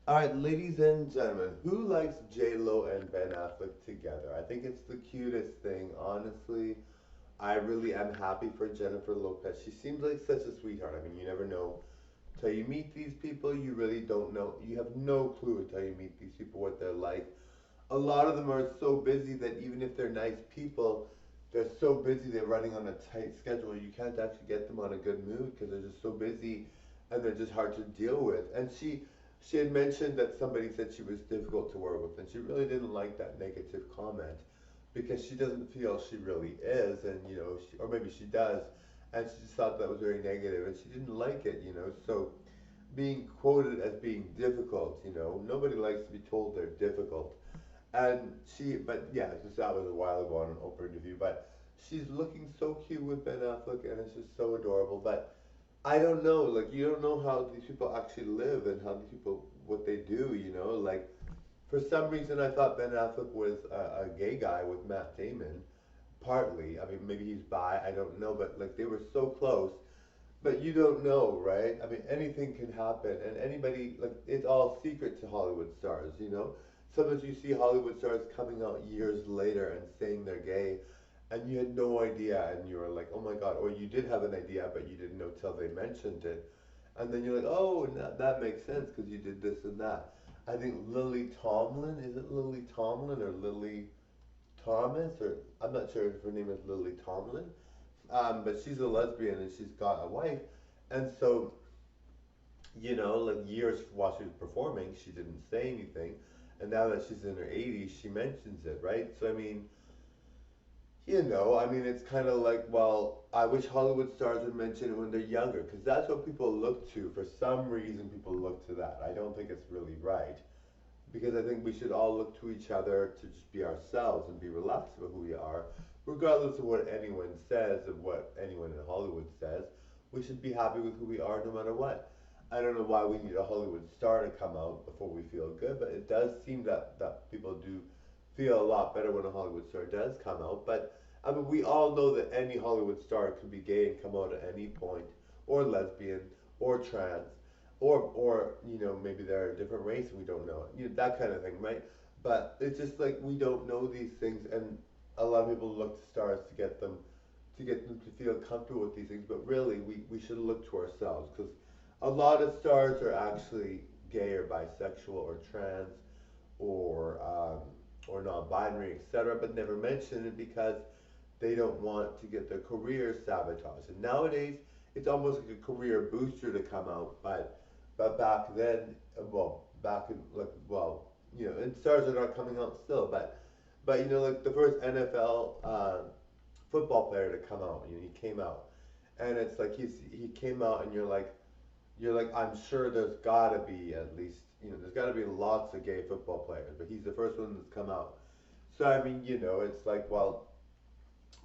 All right, ladies and gentlemen, who likes JLO and Ben Affleck together? I think it's the cutest thing, honestly. I really am happy for Jennifer Lopez. She seems like such a sweetheart. I mean, you never know till you meet these people. You really don't know. You have no clue until you meet these people what they're like. A lot of them are so busy that even if they're nice people, they're so busy they're running on a tight schedule. You can't actually get them on a good mood because they're just so busy and they're just hard to deal with. And she had mentioned that somebody said she was difficult to work with, and she really didn't like that negative comment because she doesn't feel she really is, and or maybe she does, and she just thought that was very negative, and she didn't like it, So being quoted as being difficult, nobody likes to be told they're difficult. But yeah, just that was a while ago on an Oprah interview. But she's looking so cute with Ben Affleck, and it's just so adorable. But I don't know, like you don't know how these people actually live and how these people what they do. Like for some reason I thought Ben Affleck was a gay guy with Matt Damon. Partly, I mean maybe he's bi, I don't know, but like they were so close. But you don't know, right? I mean, anything can happen, and anybody like it's all secret to Hollywood stars, Sometimes you see Hollywood stars coming out years later and saying they're gay, and you had no idea, and you were like, oh my God, or you did have an idea, but you didn't know till they mentioned it, and then you're like, oh, that makes sense because you did this and that. I think Lily Tomlin, is it Lily Tomlin or Lily Thomas, or I'm not sure if her name is Lily Tomlin, but she's a lesbian and she's got a wife, and so like years while she was performing, she didn't say anything, and now that she's in her 80s, she mentions it, right? So I mean, it's kind of like, well, I wish Hollywood stars would mention it when they're younger, because that's what people look to. For some reason, people look to that. I don't think it's really right, because I think we should all look to each other to just be ourselves and be relaxed about who we are, regardless of what anyone says, of what anyone in Hollywood says. We should be happy with who we are no matter what. I don't know why we need a Hollywood star to come out before we feel good, but it does seem that people do feel a lot better when a Hollywood star does come out. But I mean, we all know that any Hollywood star could be gay and come out at any point, or lesbian, or trans, or maybe they're a different race and we don't know it, that kind of thing, right? But it's just like we don't know these things, and a lot of people look to stars to get them to feel comfortable with these things. But really, we should look to ourselves because a lot of stars are actually gay or bisexual or trans or non-binary, etc., but never mention it because they don't want to get their career sabotaged. And nowadays, it's almost like a career booster to come out. But back then, back in like and stars are not coming out still. But like the first NFL football player to come out, he came out, and it's like he came out, and you're like I'm sure there's gotta be at least there's gotta be lots of gay football players, but he's the first one that's come out. So I mean, it's like, well,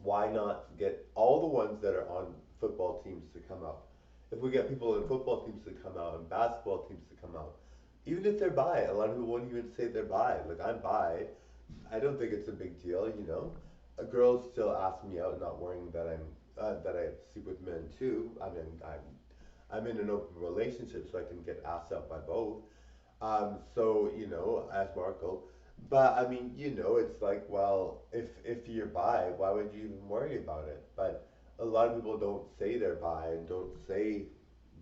why not get all the ones that are on football teams to come out? If we get people in football teams to come out and basketball teams to come out, even if they're bi, a lot of people won't even say they're bi. Like I'm bi, I don't think it's a big deal. Girls still ask me out, not worrying that I sleep with men too. I mean, I'm in an open relationship, so I can get asked out by both. So as Marco, but I mean, it's like, well, if you're bi, why would you even worry about it? But a lot of people don't say they're bi and don't say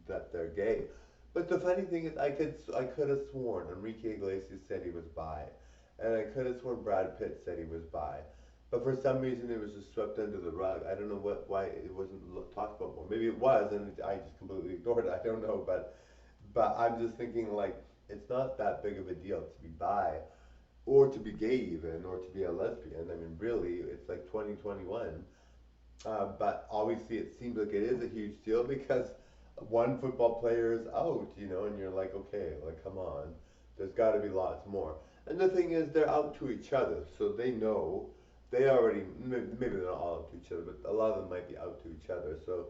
that they're gay. But the funny thing is, I could have sworn Enrique Iglesias said he was bi, and I could have sworn Brad Pitt said he was bi. But for some reason, it was just swept under the rug. I don't know why it wasn't talked about more. Maybe it was, and I just completely ignored it. I don't know, but I'm just thinking like it's not that big of a deal to be bi or to be gay even or to be a lesbian. I mean, really, it's like 2021. But obviously, it seems like it is a huge deal because one football player is out, and you're like, okay, like come on, there's got to be lots more. And the thing is, they're out to each other, so they know. They already maybe they're not all out to each other, but a lot of them might be out to each other. So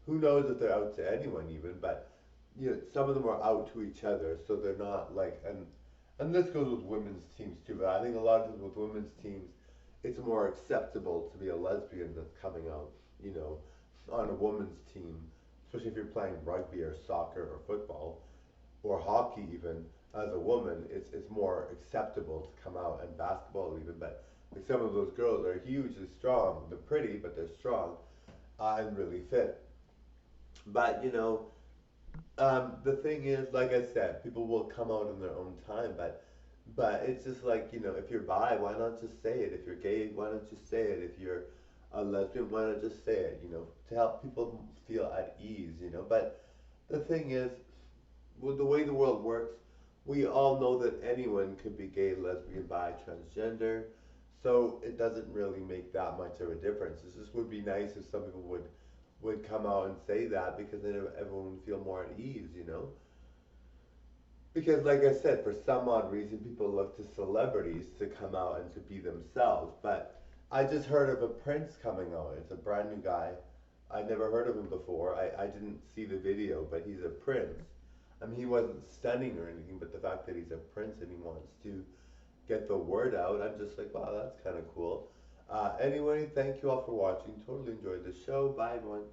who knows if they're out to anyone even? But some of them are out to each other, so they're not like and this goes with women's teams too. But I think a lot of times with women's teams, it's more acceptable to be a lesbian that's coming out, you know, on a women's team, especially if you're playing rugby or soccer or football or hockey even. as a woman, it's more acceptable to come out and basketball even. But like some of those girls are hugely strong. They're pretty, but they're strong and really fit. But the thing is, like I said, people will come out in their own time. But it's just like, if you're bi, why not just say it? If you're gay, why not just say it? If you're a lesbian, why not just say it? To help people feel at ease. But the thing is, with the way the world works, we all know that anyone could be gay, lesbian, bi, transgender. So it doesn't really make that much of a difference. It just would be nice if some people would come out and say that, because then everyone would feel more at ease. Because, like I said, for some odd reason, people look to celebrities to come out and to be themselves. But I just heard of a Prince coming out. It's a brand new guy. I never heard of him before. I didn't see the video, but he's a prince. I mean, he wasn't stunning or anything, but the fact that he's a prince and he wants to get the word out, I'm just like, wow, that's kind of cool. Anyway, thank you all for watching. Totally enjoyed the show. Bye, everyone.